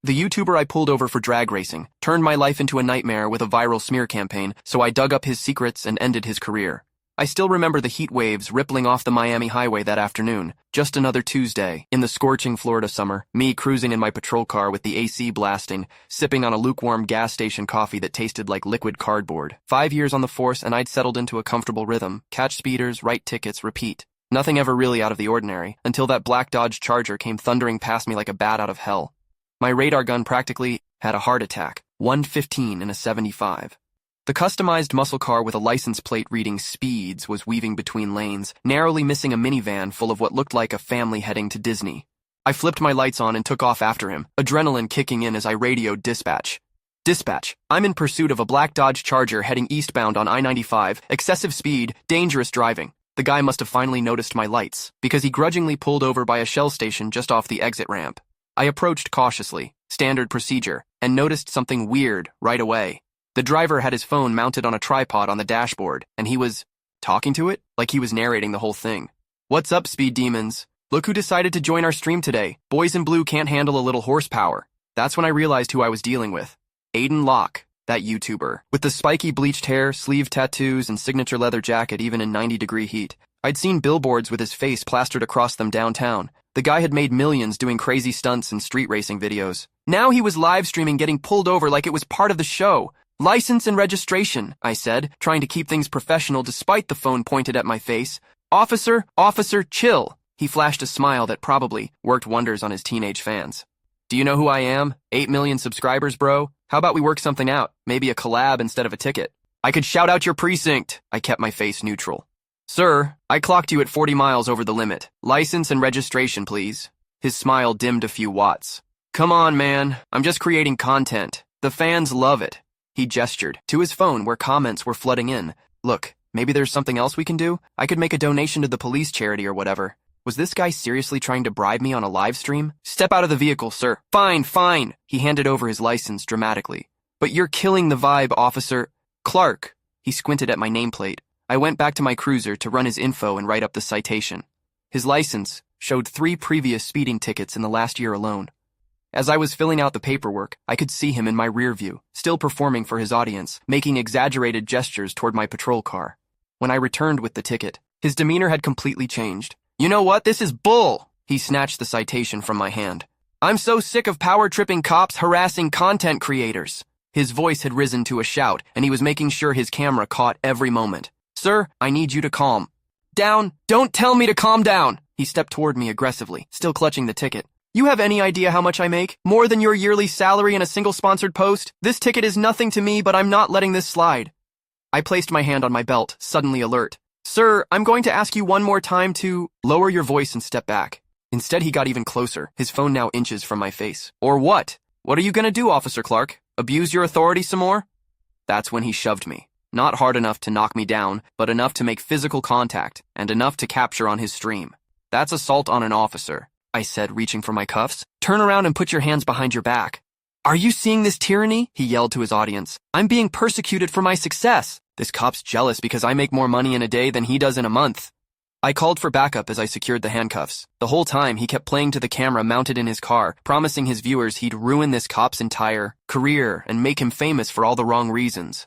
The YouTuber I pulled over for drag racing turned my life into a nightmare with a viral smear campaign, so I dug up his secrets and ended his career. I still remember the heat waves rippling off the Miami highway that afternoon. Just another Tuesday, in the scorching Florida summer, me cruising in my patrol car with the AC blasting, sipping on a lukewarm gas station coffee that tasted like liquid cardboard. 5 years on the force and I'd settled into a comfortable rhythm. Catch speeders, write tickets, repeat. Nothing ever really out of the ordinary, until that black Dodge Charger came thundering past me like a bat out of hell. My radar gun practically had a heart attack. 115 in a 75. The customized muscle car with a license plate reading speeds was weaving between lanes, narrowly missing a minivan full of what looked like a family heading to Disney. I flipped my lights on and took off after him, adrenaline kicking in as I radioed dispatch. Dispatch, I'm in pursuit of a black Dodge Charger heading eastbound on I-95, excessive speed, dangerous driving. The guy must have finally noticed my lights, because he grudgingly pulled over by a Shell station just off the exit ramp. I approached cautiously, standard procedure, and noticed something weird right away. The driver had his phone mounted on a tripod on the dashboard, and he was talking to it like he was narrating the whole thing. What's up, speed demons? Look who decided to join our stream today. Boys in blue can't handle a little horsepower. That's when I realized who I was dealing with. Aiden Locke, that YouTuber. With the spiky bleached hair, sleeve tattoos, and signature leather jacket even in 90-degree heat. I'd seen billboards with his face plastered across them downtown. The guy had made millions doing crazy stunts and street racing videos. Now he was live streaming getting pulled over like it was part of the show. License and registration, I said, trying to keep things professional despite the phone pointed at my face. Officer, chill. He flashed a smile that probably worked wonders on his teenage fans. Do you know who I am? 8 million subscribers, bro? How about we work something out? Maybe a collab instead of a ticket. I could shout out your precinct. I kept my face neutral. Sir, I clocked you at 40 miles over the limit. License and registration, please. His smile dimmed a few watts. Come on, man. I'm just creating content. The fans love it. He gestured to his phone where comments were flooding in. Look, maybe there's something else we can do? I could make a donation to the police charity or whatever. Was this guy seriously trying to bribe me on a live stream? Step out of the vehicle, sir. Fine. He handed over his license dramatically. But you're killing the vibe, officer. Clark. He squinted at my nameplate. I went back to my cruiser to run his info and write up the citation. His license showed 3 previous speeding tickets in the last year alone. As I was filling out the paperwork, I could see him in my rear view, still performing for his audience, making exaggerated gestures toward my patrol car. When I returned with the ticket, his demeanor had completely changed. You know what? This is bull! He snatched the citation from my hand. I'm so sick of power-tripping cops harassing content creators. His voice had risen to a shout, and he was making sure his camera caught every moment. Sir, I need you to calm down. Don't tell me to calm down. He stepped toward me aggressively, still clutching the ticket. You have any idea how much I make? More than your yearly salary in a single sponsored post? This ticket is nothing to me, but I'm not letting this slide. I placed my hand on my belt, suddenly alert. Sir, I'm going to ask you one more time to lower your voice and step back. Instead, he got even closer, his phone now inches from my face. Or what? What are you going to do, Officer Clark? Abuse your authority some more? That's when he shoved me. Not hard enough to knock me down, but enough to make physical contact, and enough to capture on his stream. That's assault on an officer, I said, reaching for my cuffs. Turn around and put your hands behind your back. Are you seeing this tyranny? He yelled to his audience. I'm being persecuted for my success. This cop's jealous because I make more money in a day than he does in a month. I called for backup as I secured the handcuffs. The whole time, he kept playing to the camera mounted in his car, promising his viewers he'd ruin this cop's entire career and make him famous for all the wrong reasons.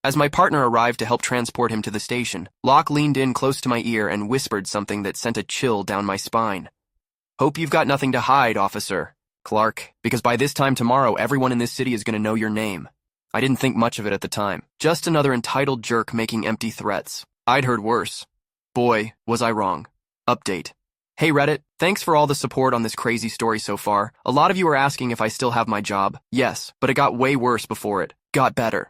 As my partner arrived to help transport him to the station, Locke leaned in close to my ear and whispered something that sent a chill down my spine. Hope you've got nothing to hide, Officer Clark, because by this time tomorrow, everyone in this city is going to know your name. I didn't think much of it at the time. Just another entitled jerk making empty threats. I'd heard worse. Boy, was I wrong. Update. Hey Reddit, thanks for all the support on this crazy story so far. A lot of you are asking if I still have my job. Yes, but it got way worse before it got better.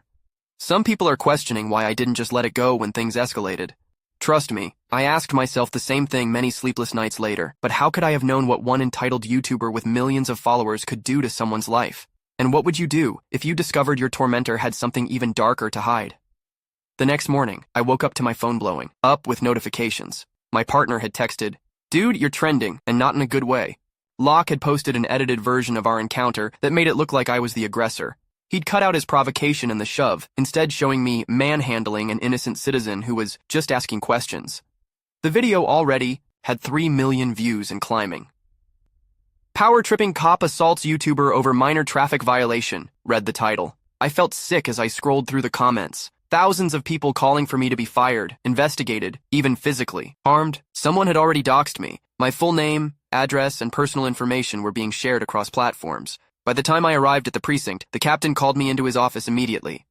Some people are questioning why I didn't just let it go when things escalated. Trust me, I asked myself the same thing many sleepless nights later, but how could I have known what one entitled YouTuber with millions of followers could do to someone's life? And what would you do if you discovered your tormentor had something even darker to hide? The next morning, I woke up to my phone blowing up with notifications. My partner had texted, "Dude, you're trending, and not in a good way." Locke had posted an edited version of our encounter that made it look like I was the aggressor. He'd cut out his provocation and the shove, instead showing me manhandling an innocent citizen who was just asking questions. The video already had 3 million views and climbing. Power-tripping cop assaults YouTuber over minor traffic violation, read the title. I felt sick as I scrolled through the comments. Thousands of people calling for me to be fired, investigated, even physically harmed. Someone had already doxed me. My full name, address, and personal information were being shared across platforms. By the time I arrived at the precinct, the captain called me into his office immediately.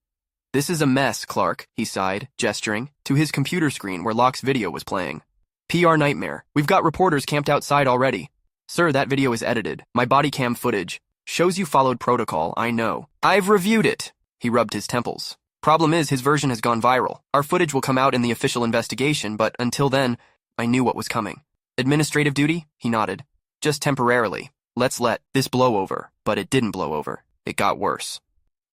"This is a mess, Clark," he sighed, gesturing to his computer screen where Locke's video was playing. "PR nightmare. We've got reporters camped outside already." "Sir, that video is edited. My body cam footage shows you followed protocol, I know. I've reviewed it." He rubbed his temples. "Problem is, his version has gone viral. Our footage will come out in the official investigation, but until then, I knew what was coming." "Administrative duty?" He nodded. "Just temporarily. Let's let this blow over." But it didn't blow over. It got worse.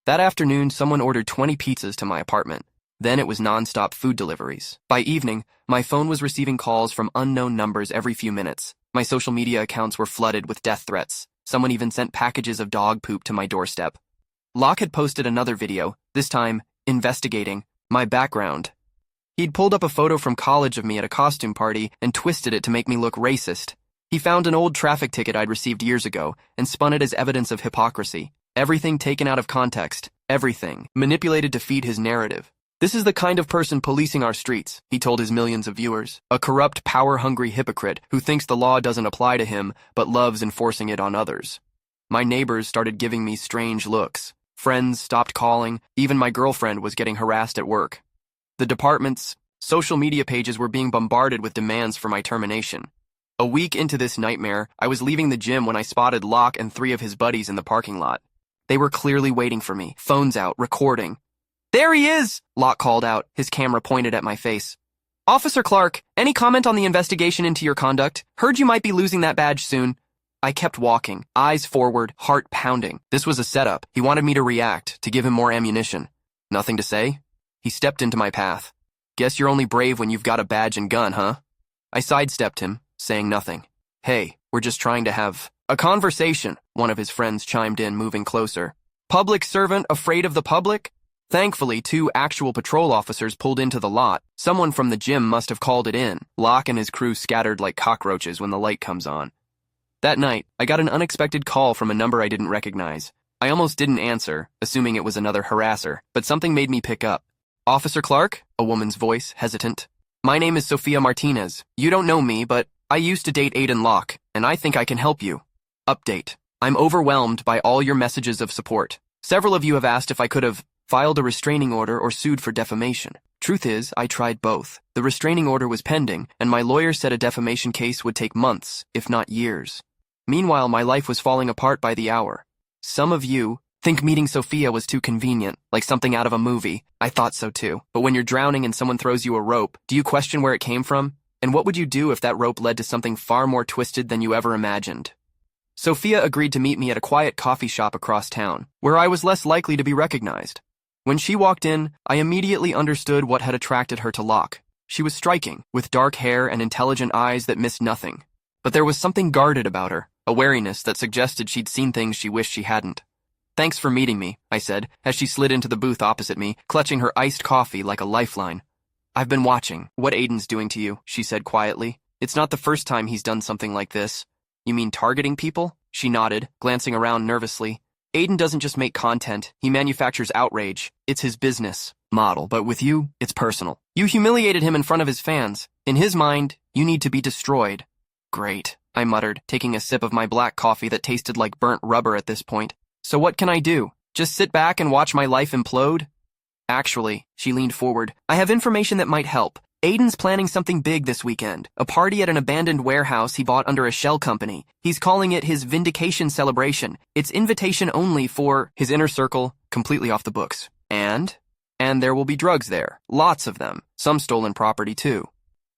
That afternoon, someone ordered 20 pizzas to my apartment. Then it was non-stop food deliveries. By evening, my phone was receiving calls from unknown numbers every few minutes. My social media accounts were flooded with death threats. Someone even sent packages of dog poop to my doorstep. Locke had posted another video, this time investigating my background. He'd pulled up a photo from college of me at a costume party and twisted it to make me look racist. He found an old traffic ticket I'd received years ago and spun it as evidence of hypocrisy. Everything taken out of context. Everything manipulated to feed his narrative. "This is the kind of person policing our streets," he told his millions of viewers. "A corrupt, power-hungry hypocrite who thinks the law doesn't apply to him but loves enforcing it on others." My neighbors started giving me strange looks. Friends stopped calling. Even my girlfriend was getting harassed at work. The department's social media pages were being bombarded with demands for my termination. A week into this nightmare, I was leaving the gym when I spotted Locke and 3 of his buddies in the parking lot. They were clearly waiting for me, phones out, recording. "There he is!" Locke called out, his camera pointed at my face. "Officer Clark, any comment on the investigation into your conduct? Heard you might be losing that badge soon." I kept walking, eyes forward, heart pounding. This was a setup. He wanted me to react, to give him more ammunition. Nothing to say? He stepped into my path. "Guess you're only brave when you've got a badge and gun, huh?" I sidestepped him, saying nothing. "Hey, we're just trying to have a conversation," one of his friends chimed in, moving closer. "Public servant afraid of the public?" Thankfully, 2 actual patrol officers pulled into the lot. Someone from the gym must have called it in. Locke and his crew scattered like cockroaches when the light comes on. That night, I got an unexpected call from a number I didn't recognize. I almost didn't answer, assuming it was another harasser, but something made me pick up. "Officer Clark?" A woman's voice, hesitant. "My name is Sophia Martinez. You don't know me, but I used to date Aiden Locke, and I think I can help you. Update. I'm overwhelmed by all your messages of support. Several of you have asked if I could have filed a restraining order or sued for defamation. Truth is, I tried both. The restraining order was pending, and my lawyer said a defamation case would take months, if not years. Meanwhile, my life was falling apart by the hour. Some of you think meeting Sophia was too convenient, like something out of a movie. I thought so too. But when you're drowning and someone throws you a rope, do you question where it came from? And what would you do if that rope led to something far more twisted than you ever imagined?" Sophia agreed to meet me at a quiet coffee shop across town, where I was less likely to be recognized. When she walked in, I immediately understood what had attracted her to Locke. She was striking, with dark hair and intelligent eyes that missed nothing. But there was something guarded about her, a wariness that suggested she'd seen things she wished she hadn't. "Thanks for meeting me," I said, as she slid into the booth opposite me, clutching her iced coffee like a lifeline. "I've been watching what Aiden's doing to you," she said quietly. "It's not the first time he's done something like this." "You mean targeting people?" She nodded, glancing around nervously. "Aiden doesn't just make content, he manufactures outrage. It's his business model, but with you, it's personal. You humiliated him in front of his fans. In his mind, you need to be destroyed." "Great," I muttered, taking a sip of my black coffee that tasted like burnt rubber at this point. "So what can I do? Just sit back and watch my life implode?" "Actually," she leaned forward, "I have information that might help. Aiden's planning something big this weekend, a party at an abandoned warehouse he bought under a shell company. He's calling it his vindication celebration. It's invitation only for his inner circle, completely off the books. And there will be drugs there, lots of them, some stolen property too."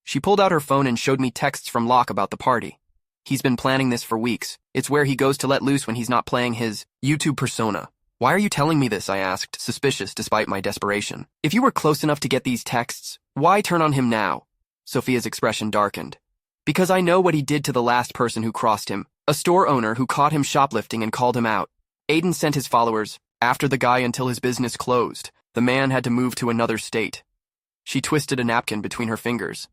She pulled out her phone and showed me texts from Locke about the party. "He's been planning this for weeks. It's where he goes to let loose when he's not playing his YouTube persona." "Why are you telling me this?" I asked, suspicious despite my desperation. "If you were close enough to get these texts, why turn on him now?" Sophia's expression darkened. "Because I know what he did to the last person who crossed him, a store owner who caught him shoplifting and called him out. Aiden sent his followers after the guy until his business closed. The man had to move to another state." She twisted a napkin between her fingers.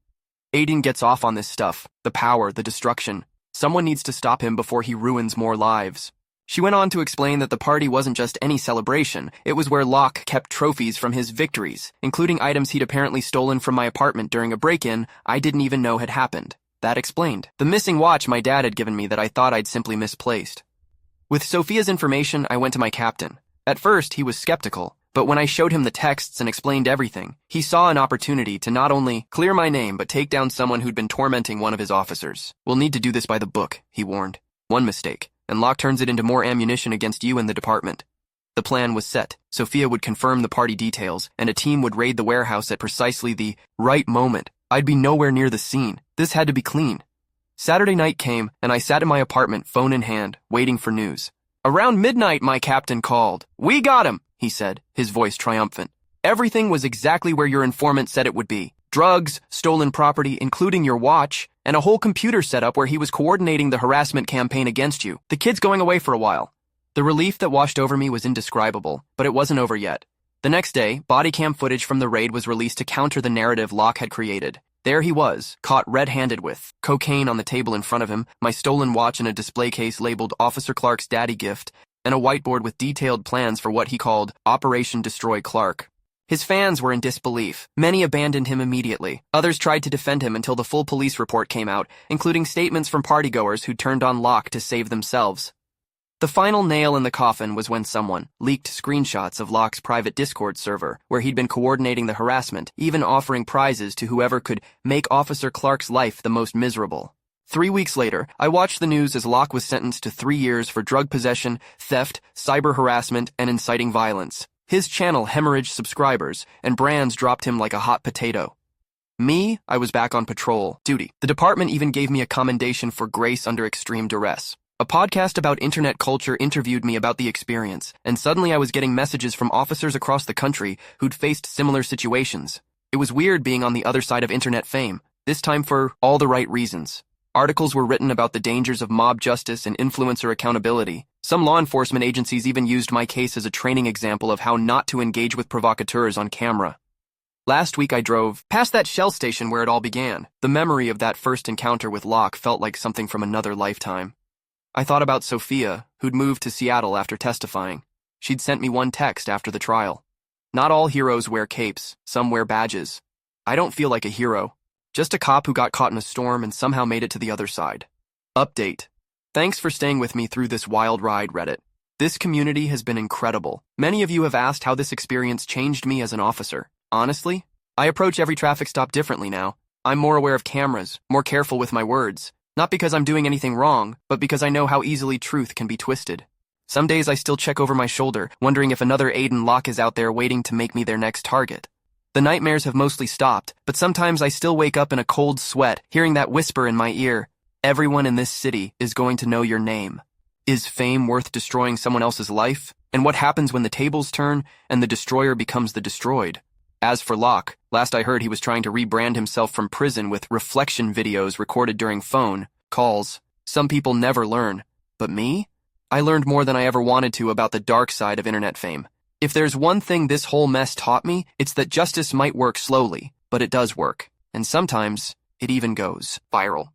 "Aiden gets off on this stuff, the power, the destruction. Someone needs to stop him before he ruins more lives. She went on to explain that the party wasn't just any celebration, it was where Locke kept trophies from his victories, including items he'd apparently stolen from my apartment during a break-in I didn't even know had happened. That explained the missing watch my dad had given me that I thought I'd simply misplaced. With Sophia's information, I went to my captain. At first, he was skeptical, but when I showed him the texts and explained everything, he saw an opportunity to not only clear my name but take down someone who'd been tormenting one of his officers. We'll need to do this by the book, he warned. One mistake, and Locke turns it into more ammunition against you and the department. The plan was set. Sophia would confirm the party details, and a team would raid the warehouse at precisely the right moment. I'd be nowhere near the scene. This had to be clean. Saturday night came, and I sat in my apartment, phone in hand, waiting for news. Around midnight, my captain called. "We got him," he said, his voice triumphant. "Everything was exactly where your informant said it would be. Drugs, stolen property, including your watch, and a whole computer setup where he was coordinating the harassment campaign against you. The kid's going away for a while." The relief that washed over me was indescribable, but it wasn't over yet. The next day, body cam footage from the raid was released to counter the narrative Locke had created. There he was, caught red-handed with cocaine on the table in front of him, my stolen watch in a display case labeled Officer Clark's daddy gift, and a whiteboard with detailed plans for what he called Operation Destroy Clark. His fans were in disbelief. Many abandoned him immediately. Others tried to defend him until the full police report came out, including statements from partygoers who turned on Locke to save themselves. The final nail in the coffin was when someone leaked screenshots of Locke's private Discord server, where he'd been coordinating the harassment, even offering prizes to whoever could make Officer Clark's life the most miserable. 3 weeks later, I watched the news as Locke was sentenced to 3 years for drug possession, theft, cyber harassment, and inciting violence. His channel hemorrhaged subscribers, and brands dropped him like a hot potato. Me, I was back on patrol duty. The department even gave me a commendation for grace under extreme duress. A podcast about internet culture interviewed me about the experience, and suddenly I was getting messages from officers across the country who'd faced similar situations. It was weird being on the other side of internet fame, this time for all the right reasons. Articles were written about the dangers of mob justice and influencer accountability. Some law enforcement agencies even used my case as a training example of how not to engage with provocateurs on camera. Last week I drove past that Shell station where it all began. The memory of that first encounter with Locke felt like something from another lifetime. I thought about Sophia, who'd moved to Seattle after testifying. She'd sent me one text after the trial. Not all heroes wear capes, some wear badges. I don't feel like a hero. Just a cop who got caught in a storm and somehow made it to the other side. Update. Thanks for staying with me through this wild ride, Reddit. This community has been incredible. Many of you have asked how this experience changed me as an officer. Honestly, I approach every traffic stop differently now. I'm more aware of cameras, more careful with my words. Not because I'm doing anything wrong, but because I know how easily truth can be twisted. Some days I still check over my shoulder, wondering if another Aiden Locke is out there waiting to make me their next target. The nightmares have mostly stopped, but sometimes I still wake up in a cold sweat, hearing that whisper in my ear. Everyone in this city is going to know your name. Is fame worth destroying someone else's life? And what happens when the tables turn and the destroyer becomes the destroyed? As for Locke, last I heard he was trying to rebrand himself from prison with reflection videos recorded during phone calls. Some people never learn. But me? I learned more than I ever wanted to about the dark side of internet fame. If there's one thing this whole mess taught me, it's that justice might work slowly, but it does work. And sometimes, it even goes viral.